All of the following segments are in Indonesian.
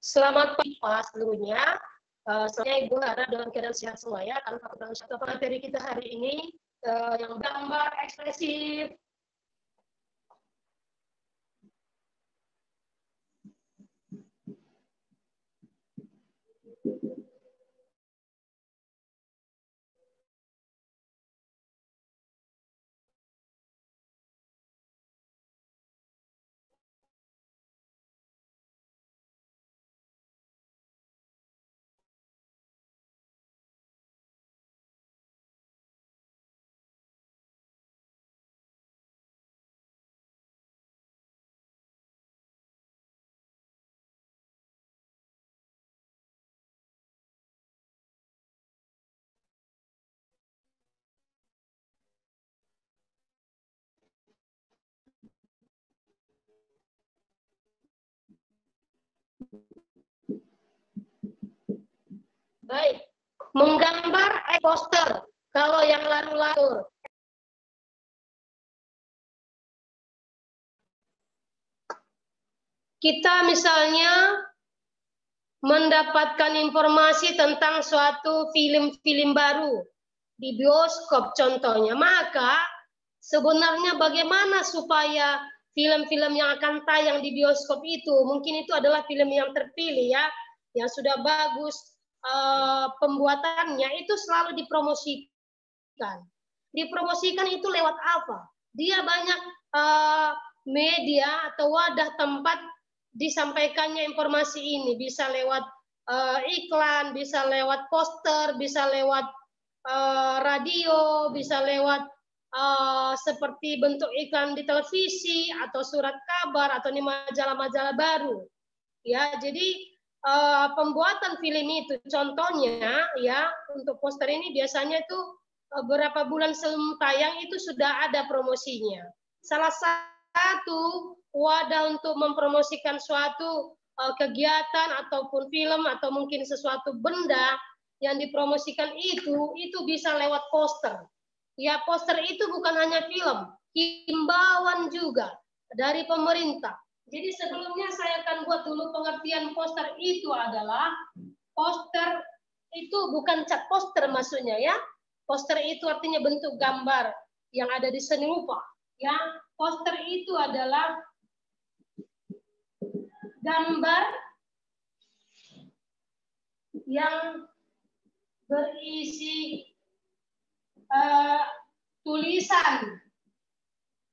Selamat pagi Pak seluruhnya. Saya Ibu harap dalam keadaan sehat semua ya. Karena satu materi kita hari ini yang gambar ekspresif. Baik, menggambar poster. Kalau yang lalu-lalu, kita misalnya mendapatkan informasi tentang suatu film-film baru di bioskop contohnya, maka sebenarnya bagaimana supaya film-film yang akan tayang di bioskop itu, mungkin itu adalah film yang terpilih ya, yang sudah bagus pembuatannya, itu selalu dipromosikan. Dipromosikan itu lewat apa? Dia banyak media atau wadah tempat disampaikannya informasi ini, bisa lewat iklan, bisa lewat poster, bisa lewat radio, bisa lewat seperti bentuk iklan di televisi atau surat kabar atau ini majalah-majalah baru. Ya, jadi pembuatan film itu contohnya ya, untuk poster ini biasanya itu beberapa bulan sebelum tayang itu sudah ada promosinya. Salah satu wadah untuk mempromosikan suatu kegiatan ataupun film atau mungkin sesuatu benda yang dipromosikan itu bisa lewat poster. Ya, poster itu bukan hanya film, himbauan juga dari pemerintah. Jadi sebelumnya saya akan buat dulu pengertian poster itu adalah, poster itu bukan cat poster maksudnya ya. Poster itu artinya bentuk gambar yang ada di seni rupa. Ya, poster itu adalah gambar yang berisi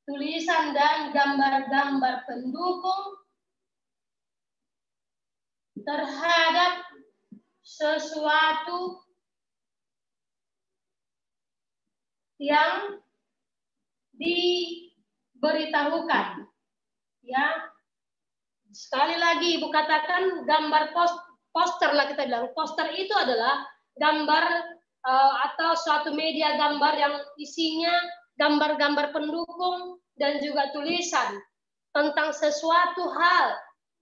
tulisan dan gambar-gambar pendukung terhadap sesuatu yang diberitahukan. Ya, sekali lagi Ibu katakan gambar poster lah kita bilang. Poster itu adalah gambar atau suatu media gambar yang isinya gambar-gambar pendukung dan juga tulisan tentang sesuatu hal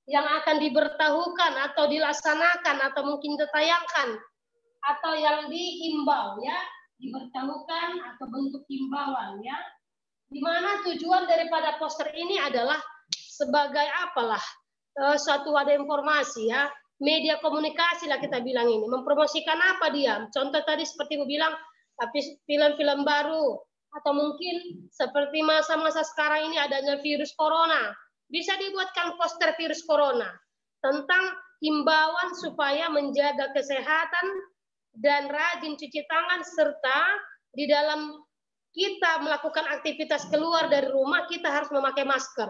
yang akan diberitahukan atau dilaksanakan atau mungkin ditayangkan atau yang dihimbau ya, diberitahukan atau bentuk himbauan ya. Di mana tujuan daripada poster ini adalah sebagai apalah suatu wadah informasi ya, media komunikasi lah kita bilang ini. Mempromosikan apa dia? Contoh tadi seperti Ibu bilang, tapi film-film baru atau mungkin seperti masa-masa sekarang ini adanya virus corona, bisa dibuatkan poster virus corona tentang himbauan supaya menjaga kesehatan dan rajin cuci tangan, serta di dalam kita melakukan aktivitas keluar dari rumah kita harus memakai masker.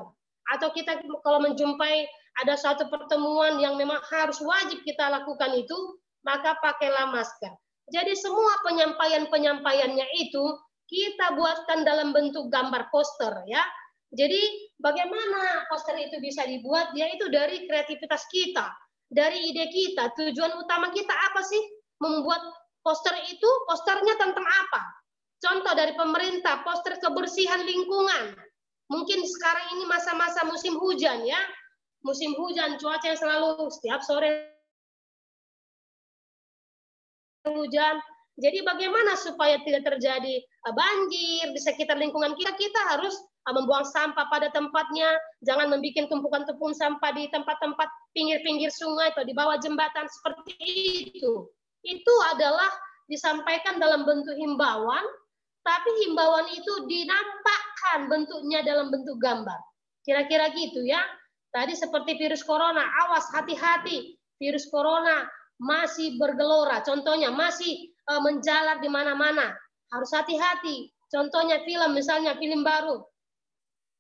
Atau kita kalau menjumpai ada suatu pertemuan yang memang harus wajib kita lakukan itu, maka pakailah masker. Jadi semua penyampaiannya itu kita buatkan dalam bentuk gambar poster ya. Jadi bagaimana poster itu bisa dibuat? Ya itu dari kreativitas kita, dari ide kita. Tujuan utama kita apa sih membuat poster itu? Posternya tentang apa? contoh dari pemerintah, poster kebersihan lingkungan. Mungkin sekarang ini masa-masa musim hujan ya, musim hujan, cuaca yang selalu setiap sore hujan. Jadi bagaimana supaya tidak terjadi banjir di sekitar lingkungan kita? Kita harus membuang sampah pada tempatnya, jangan membuat tumpukan-tumpukan sampah di tempat-tempat pinggir-pinggir sungai atau di bawah jembatan seperti itu. Itu adalah disampaikan dalam bentuk himbauan, tapi himbauan itu dinampakkan bentuknya dalam bentuk gambar. Kira-kira gitu ya. Tadi seperti virus corona, awas hati-hati, virus corona masih bergelora, contohnya masih menjalar di mana-mana, harus hati-hati. Contohnya film, misalnya film baru,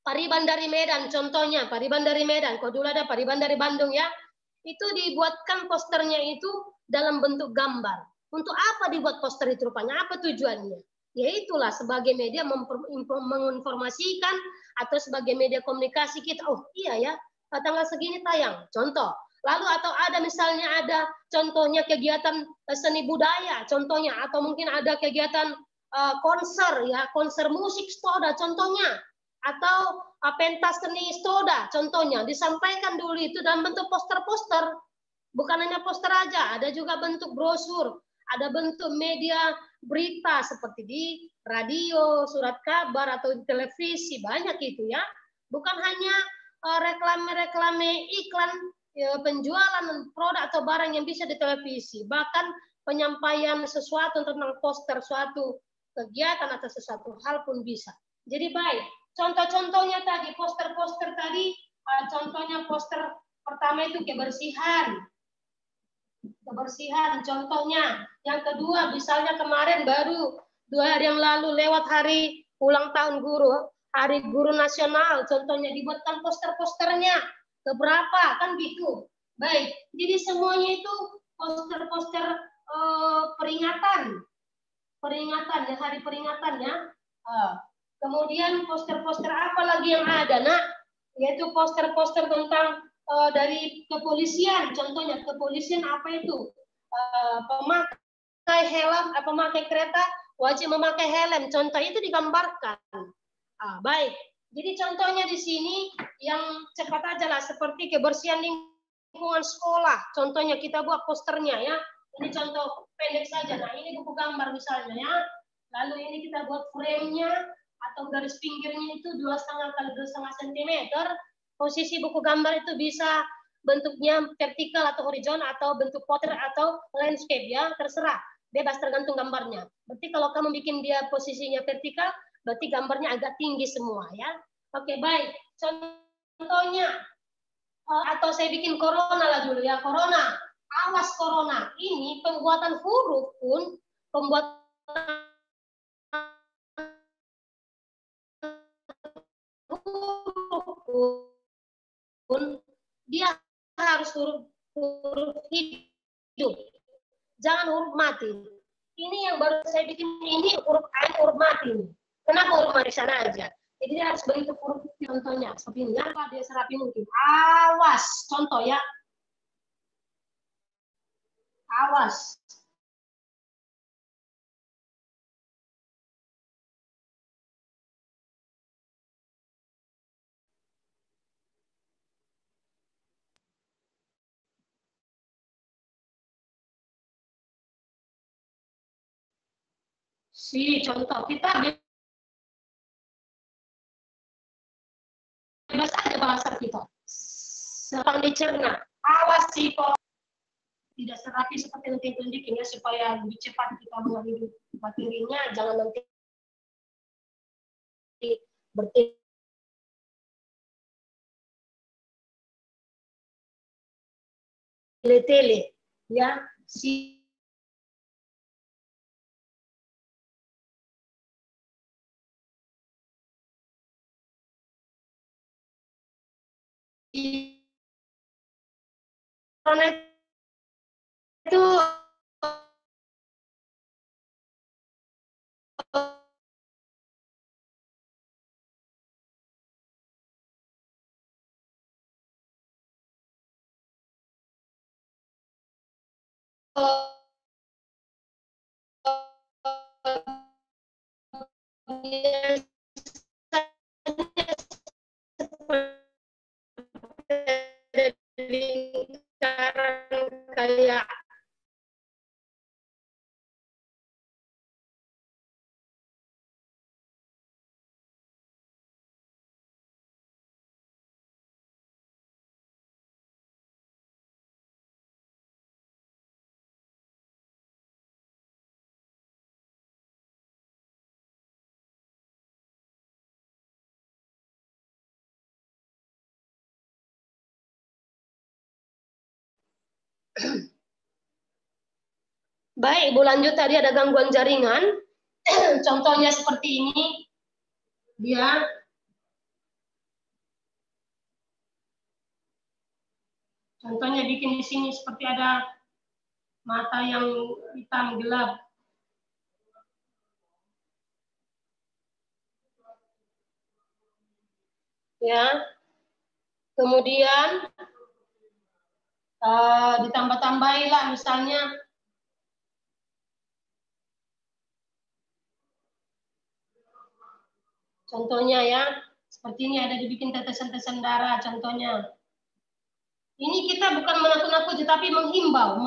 Pariban dari Medan, contohnya Pariban dari Medan, kalau dulu ada Pariban dari Bandung ya, itu dibuatkan posternya itu dalam bentuk gambar. Untuk apa dibuat poster itu rupanya? Apa tujuannya? Ya itulah sebagai media menginformasikan atau sebagai media komunikasi kita. Oh iya ya, tanggal segini tayang. Contoh. Lalu atau ada misalnya ada contohnya kegiatan seni budaya, contohnya atau mungkin ada kegiatan konser ya, konser musik stoda contohnya, atau pentas seni stoda contohnya, disampaikan dulu itu dalam bentuk poster-poster. Bukan hanya poster aja, ada juga bentuk brosur, ada bentuk media berita seperti di radio, surat kabar atau di televisi, banyak itu ya. Bukan hanya reklame-reklame iklan penjualan produk atau barang yang bisa di televisi, bahkan penyampaian sesuatu tentang poster suatu kegiatan atau sesuatu hal pun bisa. Jadi baik, contoh-contohnya tadi poster-poster tadi, contohnya poster pertama itu kebersihan, contohnya. Yang kedua misalnya kemarin baru 2 hari yang lalu lewat hari ulang tahun guru, Hari Guru Nasional, contohnya dibuatkan poster-posternya keberapa kan gitu. Baik, jadi semuanya itu poster-poster peringatan ya, hari peringatannya. Kemudian poster-poster apa lagi yang ada, nak? Yaitu poster-poster tentang dari kepolisian, contohnya kepolisian apa itu? Pemakai helm, pemakai kereta wajib memakai helm, contoh itu digambarkan. Baik, jadi contohnya di sini yang cepat aja lah, seperti kebersihan lingkungan sekolah, contohnya kita buat posternya ya. Ini contoh pendek saja. Nah ini buku gambar misalnya ya. Lalu ini kita buat frame-nya atau garis pinggirnya itu 2,5 kali 2,5 cm. Posisi buku gambar itu bisa bentuknya vertikal atau horizontal atau bentuk portrait atau landscape ya, terserah, bebas tergantung gambarnya. Berarti kalau kamu bikin dia posisinya vertikal, berarti gambarnya agak tinggi semua ya. Oke baik, contohnya atau saya bikin corona lah dulu ya, corona, awas corona. Ini pembuatan huruf pun, pembuatan huruf pun dia harus huruf hidup, jangan huruf mati. Ini yang baru saya bikin ini huruf huruf mati. Kenapa huruf mati sana aja? Jadi dia harus bentuk huruf contohnya seperti ini. Apa dia serapi mungkin? Awas, contoh ya. Awas. Contoh kita bebas aja bahasa kita. Sedang dicerna. Awas sih kok tidak serapi seperti nanti tunjukin ya, supaya lebih cepat kita mengambil materinya, jangan nanti bertele-tele ya. Karena itu biasanya lingkaran kayak baik, Ibu lanjut, tadi ada gangguan jaringan. Contohnya seperti ini. Dia contohnya bikin di sini seperti ada mata yang hitam gelap. Ya. Kemudian ditambah-tambahilah misalnya contohnya ya, seperti ini ada dibikin tetesan-tetesan darah contohnya. Ini kita bukan menakut-nakuti tapi menghimbau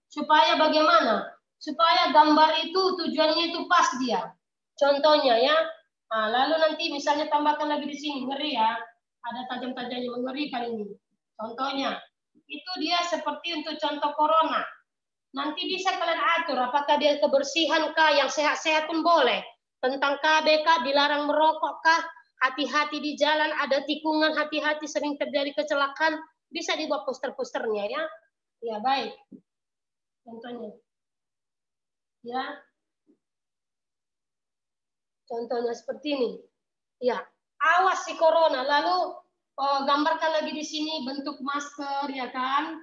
supaya bagaimana? Supaya gambar itu tujuannya itu pas dia. Contohnya ya. Nah, lalu nanti misalnya tambahkan lagi di sini, ngeri ya. Ada tajam-tajamnya, mengerikan ini. Contohnya, itu dia seperti untuk contoh corona. Nanti bisa kalian atur apakah dia kebersihan kah, yang sehat-sehat pun boleh. Tentang KB kah, dilarang merokok kah, hati-hati di jalan, ada tikungan, hati-hati sering terjadi kecelakaan, bisa dibuat poster-posternya ya. Ya, baik. Contohnya. Ya. Contohnya seperti ini. Ya, awas si corona. Lalu gambarkan lagi di sini bentuk masker ya kan.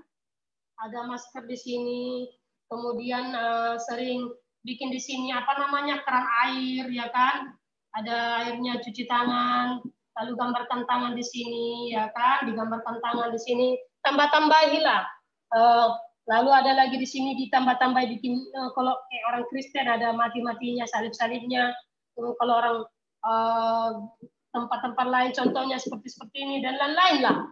Ada masker di sini. Kemudian sering bikin di sini apa namanya keran air ya kan. Ada airnya cuci tangan. Lalu gambarkan tangan di sini ya kan. Digambarkan tangan di sini. Tambah-tambahilah. Lalu ada lagi di sini ditambah-tambah bikin kalau kayak orang Kristen ada mati-matinya, salib-salibnya. Kalau orang tempat-tempat lain contohnya seperti ini dan lain-lain lah.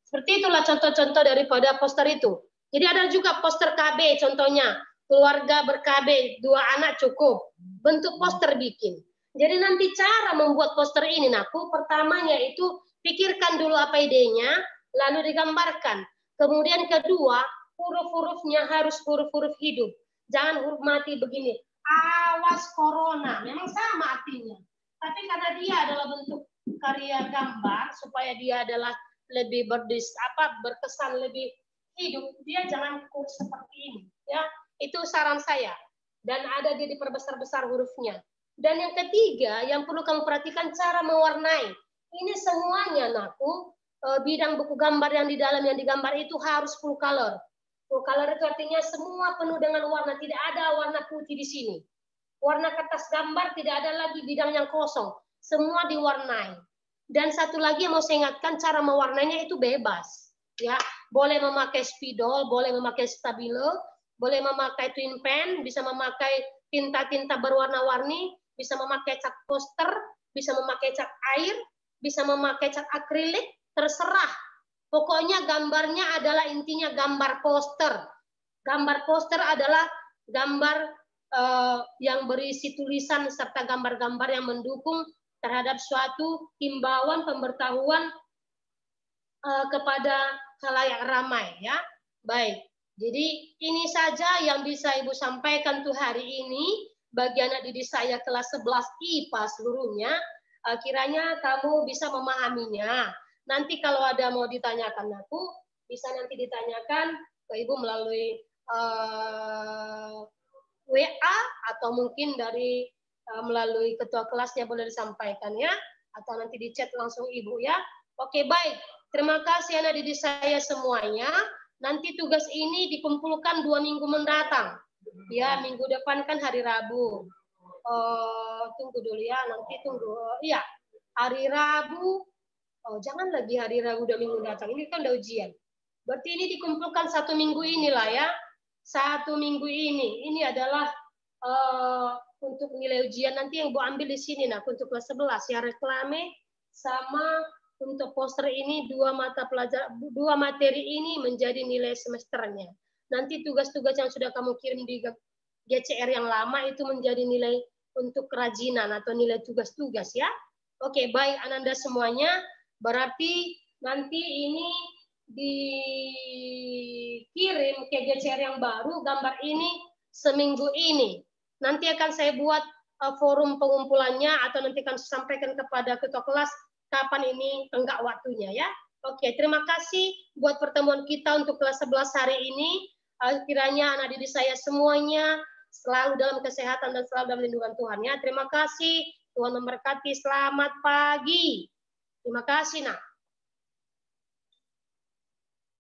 Seperti itulah contoh-contoh daripada poster itu. Jadi ada juga poster KB contohnya. Keluarga ber-KB, 2 anak cukup. Bentuk poster bikin. Jadi nanti cara membuat poster ini, Naku, pertamanya itu pikirkan dulu apa idenya, lalu digambarkan. Kemudian kedua, huruf-hurufnya harus huruf-huruf hidup. Jangan huruf mati begini. Awas corona, memang sama artinya. Tapi karena dia adalah bentuk karya gambar, supaya dia adalah lebih berkesan lebih hidup, dia jangan kurus seperti ini. Ya, itu saran saya. Dan ada dia diperbesar-besar hurufnya. Dan yang ketiga, yang perlu kamu perhatikan cara mewarnai. Ini semuanya, Naku, bidang buku gambar yang di dalam yang digambar itu harus full color. Full color itu artinya semua penuh dengan warna, tidak ada warna putih di sini. Warna kertas gambar tidak ada lagi bidang yang kosong, semua diwarnai. Dan satu lagi yang mau saya ingatkan, cara mewarnainya itu bebas. Ya, boleh memakai spidol, boleh memakai stabilo, boleh memakai twin pen, bisa memakai tinta-tinta berwarna-warni, bisa memakai cat poster, bisa memakai cat air, bisa memakai cat akrilik, terserah. Pokoknya gambarnya adalah intinya gambar poster. Gambar poster adalah gambar yang berisi tulisan serta gambar-gambar yang mendukung terhadap suatu himbauan pemberitahuan kepada khalayak ramai ya. Baik. Jadi ini saja yang bisa Ibu sampaikan tuh hari ini bagi anak didik saya kelas 11 IPA seluruhnya. Kiranya kamu bisa memahaminya. Nanti kalau ada mau ditanyakan aku, bisa nanti ditanyakan ke Ibu melalui WA atau mungkin dari melalui ketua kelasnya boleh disampaikan ya, atau nanti di chat langsung Ibu ya. Oke, baik. Terima kasih anak didik saya semuanya. Nanti tugas ini dikumpulkan 2 minggu mendatang. Ya, minggu depan kan hari Rabu. Tunggu dulu ya, nanti tunggu. Iya, hari Rabu. Jangan lagi hari Rabu 2 minggu mendatang. Ini kan udah ujian. Berarti ini dikumpulkan 1 minggu inilah ya. 1 minggu ini. Ini adalah untuk nilai ujian nanti yang Bu ambil di sini nak untuk kelas 11 ya, reklame sama untuk poster ini dua materi ini menjadi nilai semesternya. Nanti tugas-tugas yang sudah kamu kirim di GCR yang lama itu menjadi nilai untuk kerajinan atau nilai tugas-tugas ya. Oke, baik Ananda semuanya. Berarti nanti ini dikirim ke GCR yang baru gambar ini seminggu ini. Nanti akan saya buat forum pengumpulannya atau nanti akan sampaikan kepada ketua kelas kapan ini enggak waktunya ya. Oke, terima kasih buat pertemuan kita untuk kelas 11 hari ini. Kiranya anak didik saya semuanya selalu dalam kesehatan dan selalu dalam lindungan Tuhan ya. Terima kasih. Tuhan memberkati. Selamat pagi. Terima kasih nak.